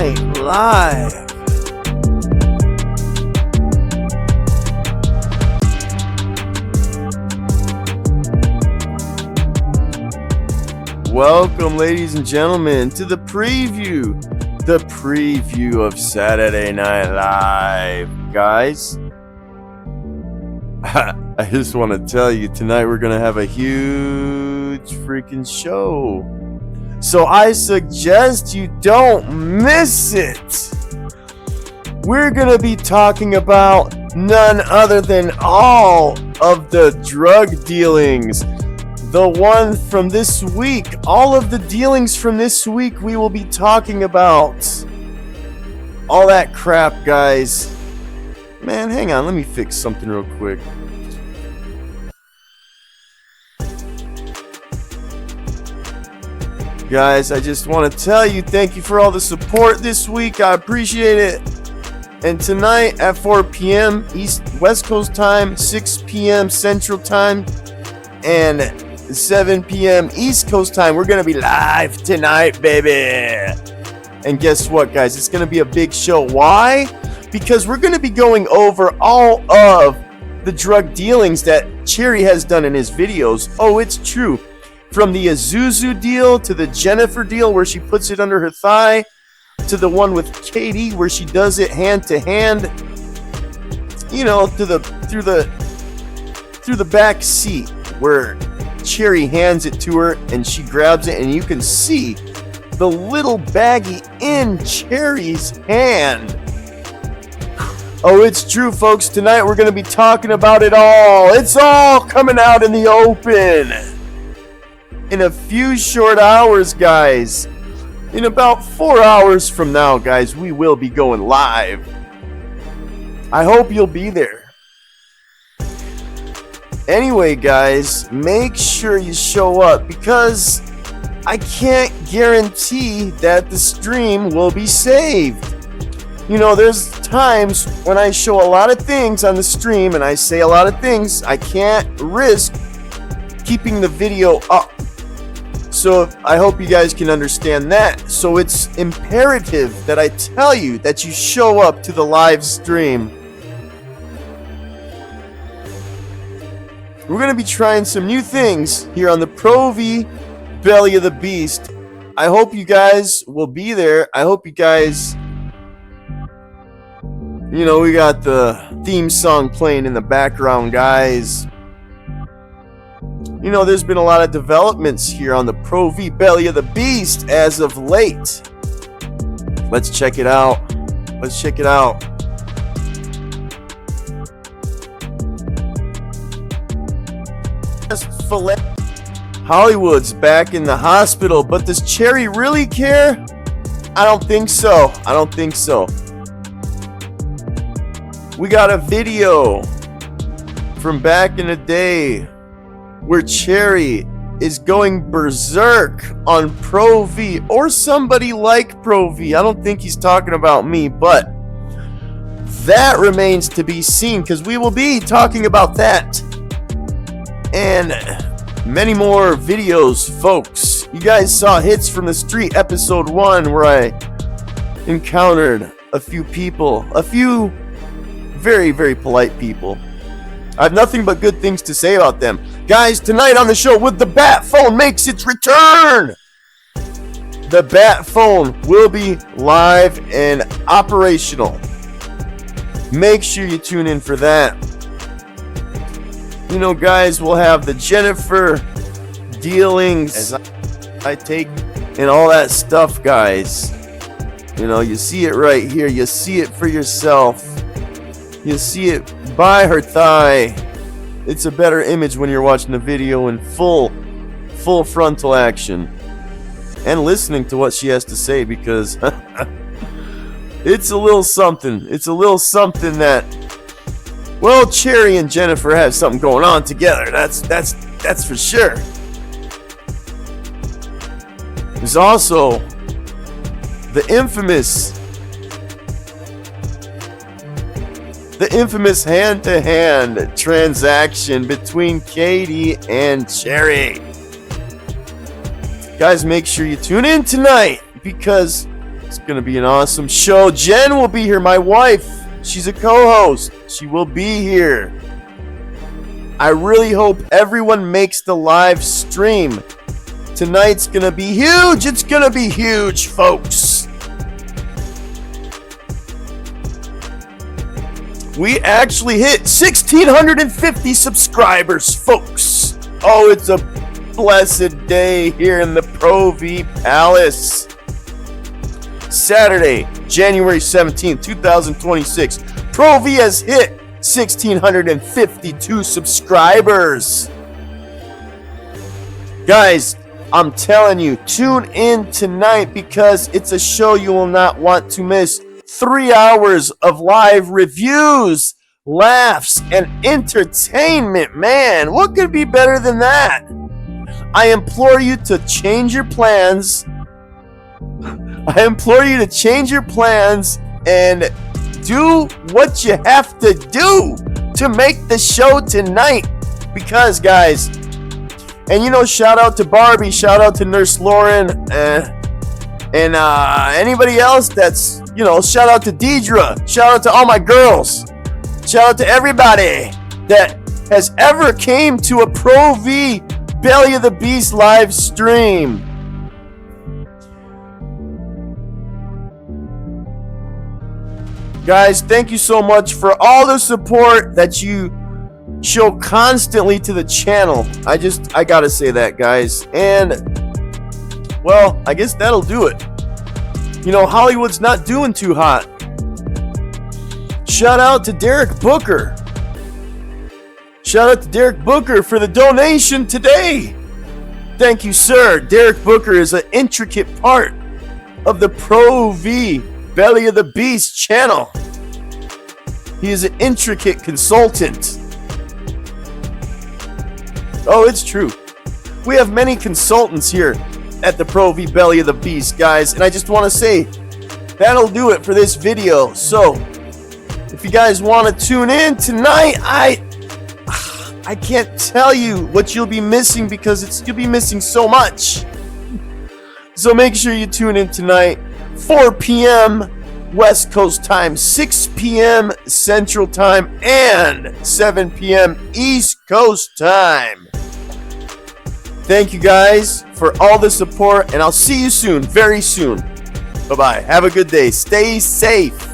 Night Live. Welcome, ladies and gentlemen, to the preview of Saturday Night Live. Guys, I just want to tell you, tonight we're going to have a huge freaking show. So I suggest you don't miss it. We're going to be talking about none other than all of the drug dealings. The one from this week, all of the dealings from this week, we will be talking about. All that crap, guys. Man, hang on, let me fix something real quick. Guys, I just want to tell you, thank you for all the support this week. I appreciate it. And tonight at 4 p.m. West Coast time, 6 p.m. Central time, and 7 p.m. East Coast time, we're going to be live tonight, baby. And guess what, guys? It's going to be a big show. Why? Because we're going to be going over all of the drug dealings that Cherry has done in his videos. Oh, it's true. From the Azuzu deal to the Jennifer deal where she puts it under her thigh, to the one with Katie where she does it hand to hand, you know, through the back seat where Cherry hands it to her and she grabs it, and you can see the little baggie in Cherry's hand. Oh, it's true, folks. Tonight we're going to be talking about it all. It's all coming out in the open in a few short hours, guys. In about 4 hours from now, guys, we will be going live. I hope you'll be there. Anyway, guys, make sure you show up, because I can't guarantee that the stream will be saved. You know, there's times when I show a lot of things on the stream and I say a lot of things. I can't risk keeping the video up. So I hope you guys can understand that. So it's imperative that I tell you that you show up to the live stream. We're going to be trying some new things here on the proV Belly of the Beast. I hope you guys will be there. I hope you guys, you know, we got the theme song playing in the background, guys. You know, there's been a lot of developments here on the proV Belly of the Beast as of late. Let's check it out. Let's check it out. Hollywood's back in the hospital, but does Cherry really care? I don't think so. I don't think so. We got a video from back in the day where Cherry is going berserk on proV, or somebody like proV. I don't think he's talking about me, but that remains to be seen, because we will be talking about that and many more videos, folks. You guys saw Hits from the Street episode 1, where I encountered a few people, a few very, very polite people. I have nothing but good things to say about them. Guys, tonight on the show, with the Bat Phone makes its return. The Bat Phone will be live and operational. Make sure you tune in for that. You know, guys, we'll have the Jennifer dealings as I take and all that stuff, guys. You know, you see it right here. You see it for yourself. You see it by her thigh. It's a better image when you're watching the video in full frontal action and listening to what she has to say, because it's a little something. It's a little something that, well, Cherry and Jennifer have something going on together. That's for sure. There's also the infamous hand-to-hand transaction between Katie and Cherry. Guys, make sure you tune in tonight, because It's gonna be an awesome show. Jen will be here, my wife. She's a co-host. She will be here. I really hope everyone makes the live stream. Tonight's gonna be huge. It's gonna be huge, folks. We actually hit 1,650 Subscribers, folks. Oh, it's a blessed day here in the proV Palace. Saturday, January 17th, 2026. proV has hit 1,652 subscribers. Guys, I'm telling you, tune in tonight because it's a show you will not want to miss. 3 hours of live reviews, laughs, and entertainment. Man, what could be better than that? I implore you to change your plans. I implore you to change your plans and do what you have to do to make the show tonight. Because, guys, and shout out to Barbie, shout out to Nurse Lauren, and anybody else that's, shout out to Deidre, shout out to all my girls, shout out to everybody that has ever came to a proV Belly of the Beast live stream. Guys, thank you so much for all the support that you show constantly to the channel. I gotta say that, guys. And, well, I guess that'll do it. Hollywood's not doing too hot. Shout out to Derek Booker. Shout out to Derek Booker for the donation today. Thank you, sir. Derek Booker is an intricate part of the proV Belly of the Beast channel. He is an intricate consultant. Oh, it's true. We have many consultants here at the proV Belly of the Beast, guys, and I just want to say that'll do it for this video. So if you guys want to tune in tonight, I can't tell you what you'll be missing because you'll be missing so much. So make sure you tune in tonight, 4 p.m. West Coast time, 6 p.m. Central time, and 7 p.m. East Coast time. Thank you guys for all the support, and I'll see you soon, very soon. Bye-bye. Have a good day. Stay safe.